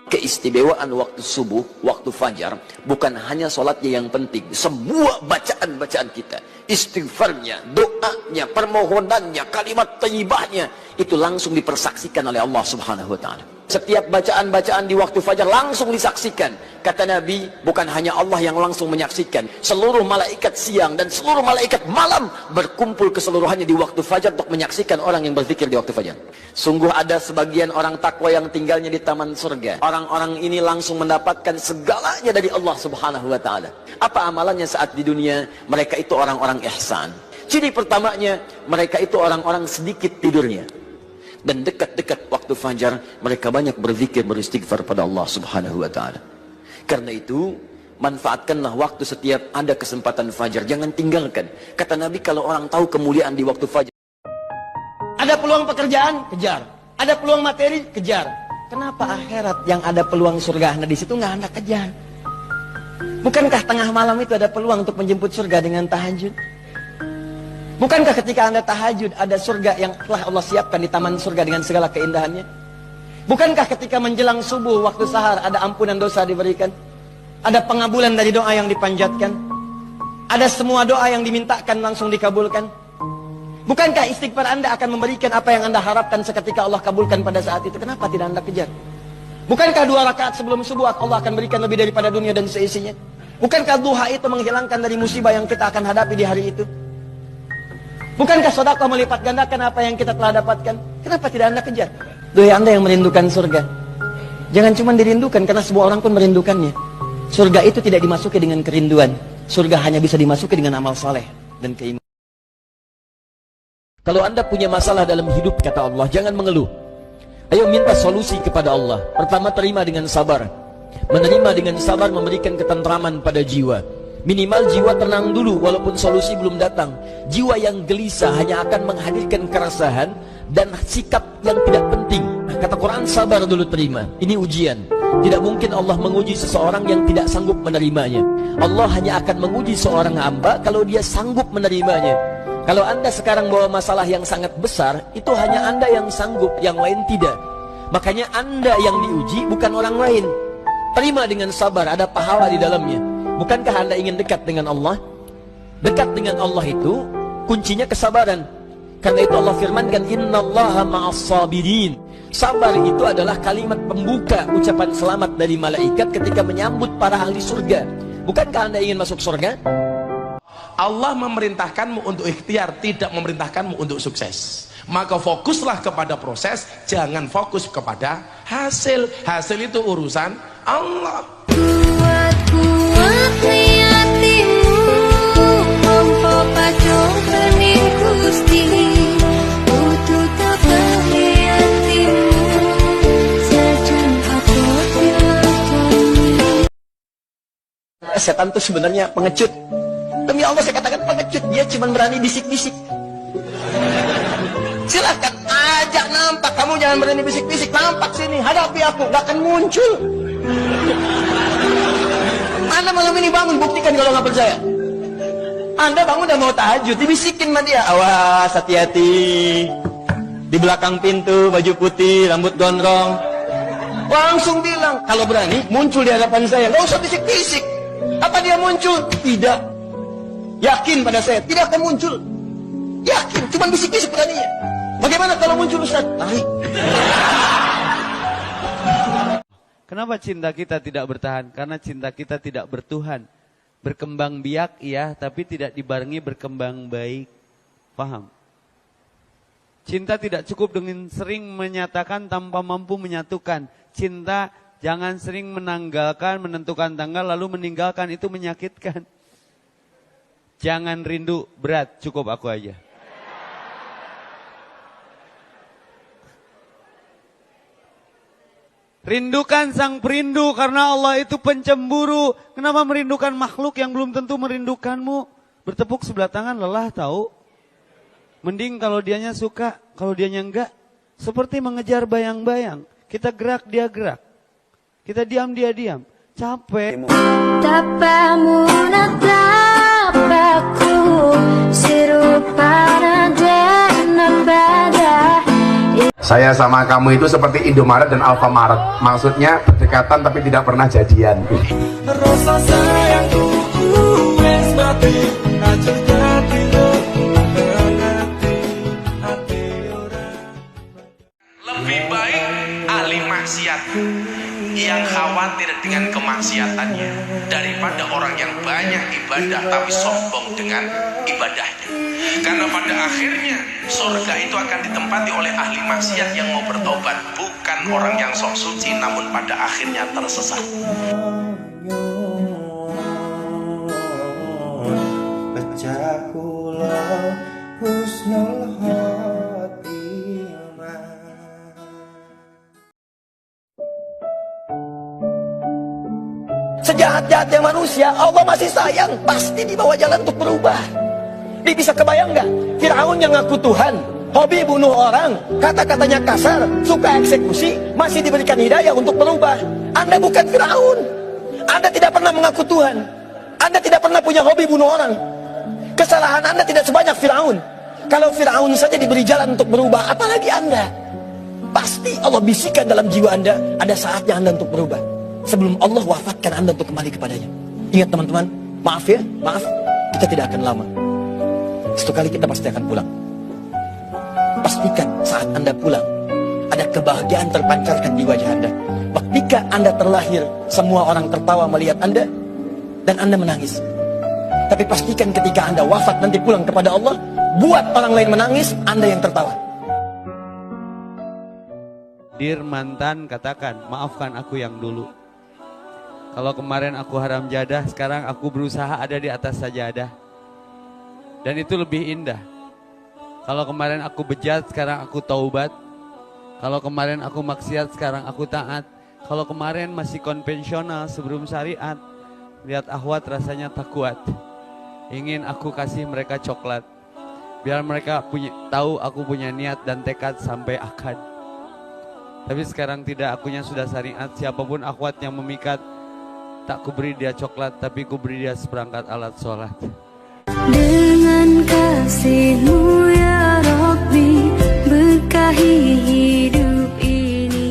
Keistimewaan waktu subuh, waktu fajar, bukan hanya sholatnya yang penting. Semua bacaan-bacaan kita, istighfarnya, doanya, permohonannya, kalimat thayyibahnya, itu langsung dipersaksikan oleh Allah Subhanahu wa Ta'ala. Setiap bacaan-bacaan di waktu fajar langsung disaksikan. Kata Nabi, bukan hanya Allah yang langsung menyaksikan, seluruh malaikat siang dan seluruh malaikat malam berkumpul keseluruhannya di waktu fajar untuk menyaksikan orang yang berzikir di waktu fajar. Sungguh ada sebagian orang takwa yang tinggalnya di taman surga. Orang-orang ini langsung mendapatkan segalanya dari Allah Subhanahu wa Ta'ala. Apa amalannya saat di dunia? Mereka itu orang-orang ihsan. Ciri pertamanya, mereka itu orang-orang sedikit tidurnya. Dan dekat-dekat waktu fajar, mereka banyak berzikir, beristighfar pada Allah Subhanahu wa Ta'ala. Karena itu, manfaatkanlah waktu setiap ada kesempatan fajar. Jangan tinggalkan. Kata Nabi, kalau orang tahu kemuliaan di waktu fajar. Ada peluang pekerjaan, kejar. Ada peluang materi, kejar. Kenapa akhirat yang ada peluang surga, nah di situ nggak Anda kejar? Bukankah tengah malam itu ada peluang untuk menjemput surga dengan tahajud? Bukankah ketika Anda tahajud ada surga yang telah Allah siapkan di taman surga dengan segala keindahannya? Bukankah ketika menjelang subuh waktu sahar ada ampunan dosa diberikan? Ada pengabulan dari doa yang dipanjatkan? Ada semua doa yang dimintakan langsung dikabulkan? Bukankah istighfar Anda akan memberikan apa yang Anda harapkan seketika Allah kabulkan pada saat itu? Kenapa tidak Anda kejar? Bukankah 2 rakaat sebelum subuh Allah akan berikan lebih daripada dunia dan seisinya? Bukankah duha itu menghilangkan dari musibah yang kita akan hadapi di hari itu? Bukankah sedekah melipat gandakan apa yang kita telah dapatkan? Kenapa tidak Anda kejar? Duhai Anda yang merindukan surga, jangan cuma dirindukan, karena semua orang pun merindukannya. Surga itu tidak dimasuki dengan kerinduan. Surga hanya bisa dimasuki dengan amal saleh dan keimanan. Kalau Anda punya masalah dalam hidup, kata Allah, jangan mengeluh. Ayo minta solusi kepada Allah. Pertama, terima dengan sabar. Menerima dengan sabar memberikan ketentraman pada jiwa. Minimal jiwa tenang dulu walaupun solusi belum datang. Jiwa yang gelisah hanya akan menghadirkan keresahan dan sikap yang tidak penting. Kata Quran, sabar dulu, terima. Ini ujian. Tidak mungkin Allah menguji seseorang yang tidak sanggup menerimanya. Allah hanya akan menguji seorang hamba kalau dia sanggup menerimanya. Kalau Anda sekarang bawa masalah yang sangat besar, itu hanya Anda yang sanggup, yang lain tidak. Makanya Anda yang diuji, bukan orang lain. Terima dengan sabar, ada pahala di dalamnya. Bukankah Anda ingin dekat dengan Allah? Dekat dengan Allah itu kuncinya kesabaran. Karena itu Allah firmankan, innallaha ma'as sabirin. Sabar itu adalah kalimat pembuka ucapan selamat dari malaikat ketika menyambut para ahli surga. Bukankah Anda ingin masuk surga? Allah memerintahkanmu untuk ikhtiar, tidak memerintahkanmu untuk sukses. Maka fokuslah kepada proses, jangan fokus kepada hasil. Hasil itu urusan Allah. Kuat hatimu, mampu pacung bening Gusti. Utuh tapahi hatimu, sajan aku dilakoni. Setan itu sebenarnya pengecut. Demi Allah saya katakan pengecut. Dia cuma berani bisik-bisik. Silakan ajak nampak. Kamu jangan berani bisik-bisik. Nampak sini, hadapi aku, gak akan muncul. Anda malam ini bangun, buktikan kalau nggak percaya. Anda bangun udah mau tahajud, dibisikin sama dia, awas, hati-hati. Di belakang pintu, baju putih, rambut gondrong. Langsung bilang, kalau berani muncul di hadapan saya, nggak usah bisik-bisik. Apa dia muncul? Tidak. Yakin pada saya, tidak akan muncul. Yakin, cuma bisik-bisik beraninya. Bagaimana kalau muncul, Ustaz? Lari. Kenapa cinta kita tidak bertahan? Karena cinta kita tidak bertuhan. Berkembang biak, iya, tapi tidak dibarengi berkembang baik. Paham? Cinta tidak cukup dengan sering menyatakan tanpa mampu menyatukan. Cinta jangan sering menanggalkan, menentukan tanggal, lalu meninggalkan, itu menyakitkan. Jangan rindu, berat, cukup aku aja. Rindukan sang perindu karena Allah itu pencemburu. Kenapa merindukan makhluk yang belum tentu merindukanmu? Bertepuk sebelah tangan lelah tahu. Mending kalau dianya suka, kalau dianya enggak. Seperti mengejar bayang-bayang. Kita gerak, dia gerak. Kita diam, dia diam. Capek. Tapamu natapaku serupa nada nabada. Saya sama kamu itu seperti Indomaret dan Alfamaret. Maksudnya berdekatan tapi tidak pernah jadian. Rasa sayangku wis mati, ajeng dadi Lebih baik ahli maksiat yang khawatir dengan kemaksiatannya daripada orang yang banyak ibadah tapi sombong dengan ibadahnya. Karena pada akhirnya surga itu akan ditempati oleh ahli maksiat yang mau bertobat, bukan orang yang sok suci namun pada akhirnya tersesat. pecah kula husnul khotimah. Sejahat-jahatnya manusia, Allah masih sayang. Pasti dibawa jalan untuk berubah. Dia bisa kebayang nggak? Firaun yang ngaku Tuhan, hobi bunuh orang, kata-katanya kasar, suka eksekusi, masih diberikan hidayah untuk berubah. Anda bukan Firaun. Anda tidak pernah mengaku Tuhan. Anda tidak pernah punya hobi bunuh orang. Kesalahan Anda tidak sebanyak Firaun. Kalau Firaun saja diberi jalan untuk berubah, apalagi Anda? Pasti Allah bisikan dalam jiwa Anda, ada saatnya Anda untuk berubah. Sebelum Allah wafatkan Anda untuk kembali kepadanya. Ingat teman-teman, maaf ya, maaf, kita tidak akan lama. Satu kali kita pasti akan pulang. Pastikan saat Anda pulang, ada kebahagiaan terpancarkan di wajah Anda. Ketika Anda terlahir, semua orang tertawa melihat Anda, dan Anda menangis. Tapi pastikan ketika Anda wafat nanti pulang kepada Allah, buat orang lain menangis, Anda yang tertawa. Dear mantan, katakan, maafkan aku yang dulu. Kalau kemarin aku haram jadah, sekarang aku berusaha ada di atas sajadah. Dan itu lebih indah. Kalau kemarin aku bejat, sekarang aku taubat. Kalau kemarin aku maksiat, sekarang aku taat. Kalau kemarin masih konvensional sebelum syariat, lihat ahwat rasanya tak kuat. Ingin aku kasih mereka coklat. Biar mereka tahu aku punya niat dan tekad sampai akad. Tapi sekarang tidak, akunya sudah syariat. Siapapun akhwat yang memikat, tak kuberi dia coklat, tapi kuberi dia seperangkat alat sholat. Dengan kasih-Mu ya Rabbi, berkahi hidup ini.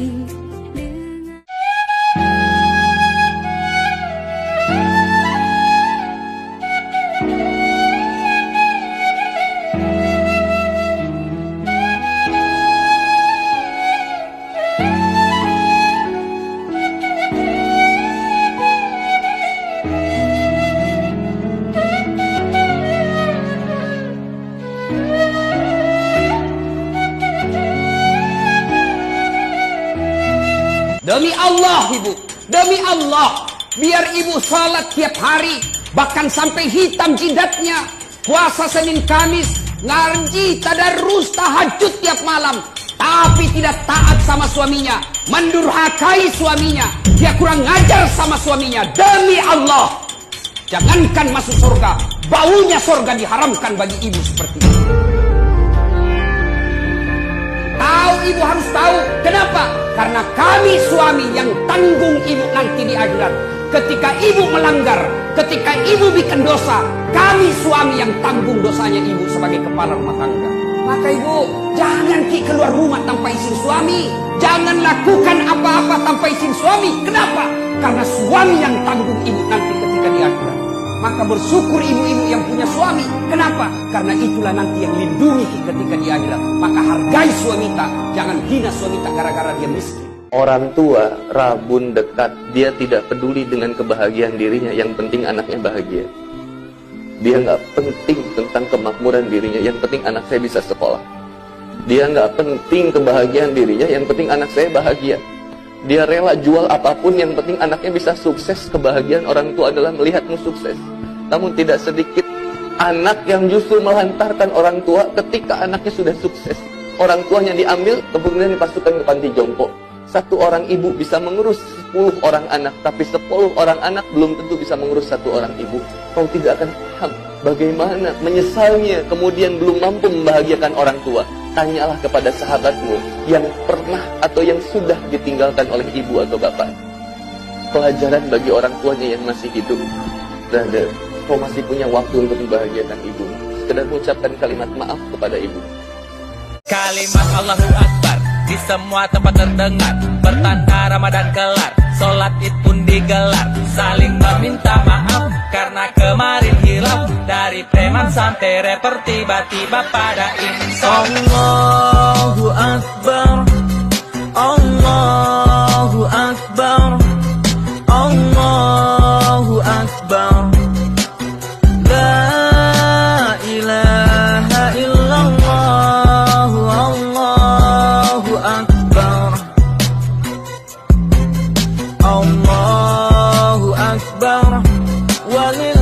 Demi Allah ibu, demi Allah, biar ibu salat tiap hari, bahkan sampai hitam jidatnya, puasa Senin Kamis, ngaji, tadarus, tahajud tiap malam, tapi tidak taat sama suaminya, mendurhakai suaminya, dia kurang ngajar sama suaminya. Demi Allah, jangankan masuk surga, baunya surga diharamkan bagi ibu seperti ini. Tahu, ibu harus tahu. Kenapa? Karena kami suami yang tanggung ibu nanti di akhirat. Ketika ibu melanggar, ketika ibu bikin dosa, kami suami yang tanggung dosanya ibu sebagai kepala rumah tangga. Maka ibu, jangan keluar rumah tanpa izin suami. Jangan lakukan apa-apa tanpa izin suami. Kenapa? Karena suami yang tanggung ibu nanti ketika di akhirat. Maka bersyukur ibu-ibu yang punya suami. Kenapa? Karena itulah nanti yang lindungi ketika di akhirat. Maka hargai suami tak, jangan hina suami tak gara-gara dia miskin. Orang tua rabun dekat, dia tidak peduli dengan kebahagiaan dirinya, yang penting anaknya bahagia. Dia nggak penting tentang kemakmuran dirinya, yang penting anak saya bisa sekolah. Dia nggak penting kebahagiaan dirinya, yang penting anak saya bahagia. Dia rela jual apapun, yang penting anaknya bisa sukses. Kebahagiaan orang tua adalah melihatmu sukses. Namun tidak sedikit anak yang justru melantarkan orang tua ketika anaknya sudah sukses. Orang tuanya diambil, kemudian dipasukkan ke panti jompo. Satu orang ibu bisa mengurus 10 orang anak, tapi 10 orang anak belum tentu bisa mengurus satu orang ibu. Kau tidak akan paham bagaimana menyesalnya kemudian belum mampu membahagiakan orang tua. Tanyalah kepada sahabatmu yang pernah atau yang sudah ditinggalkan oleh ibu atau bapak. Pelajaran bagi orang tuanya yang masih hidup. Brother, kau masih punya waktu untuk membahagiakan ibu. Sekedar mengucapkan kalimat maaf kepada ibu. Kalimat Allahu Akbar di semua tempat terdengar. Pertanda Ramadan kelar, sholat id pun digelar. Saling meminta maaf karena kemarin hilaf. Dari preman sampai rapper tiba-tiba pada insaf. Allahu Akbar, Allahu Akbar, Allahu Akbar. La ilaha illallah, Allahu Akbar, Allahu Akbar. Walil